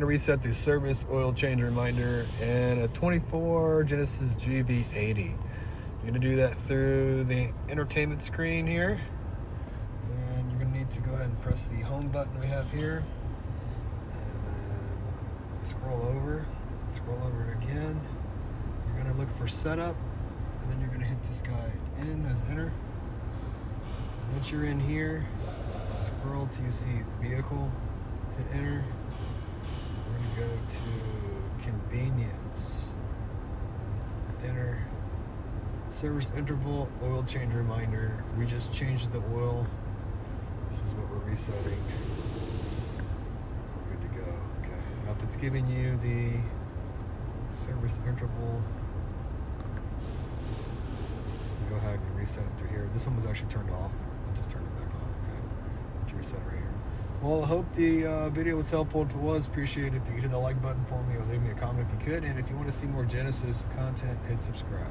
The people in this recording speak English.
Reset the service oil change reminder and a 24 Genesis GV80. You're going to do that through the entertainment screen here, and you're going to need to go ahead and press the home button we have here, and then scroll over it again. You're going to look for setup, and then you're going to hit this guy in as enter. And once you're in here, scroll till you see vehicle, hit enter. We're going to go to convenience, enter, service interval, oil change reminder. We just changed the oil. This is what we're resetting. We're good to go. Okay, now if it's giving you the service interval, you go ahead and reset it through here. This one was actually turned off. I just turned it back on. Okay, but you reset it right here. Well, I hope the video was helpful. If it was, appreciate it. If you could hit the like button for me or leave me a comment if you could. And if you want to see more Genesis content, hit subscribe.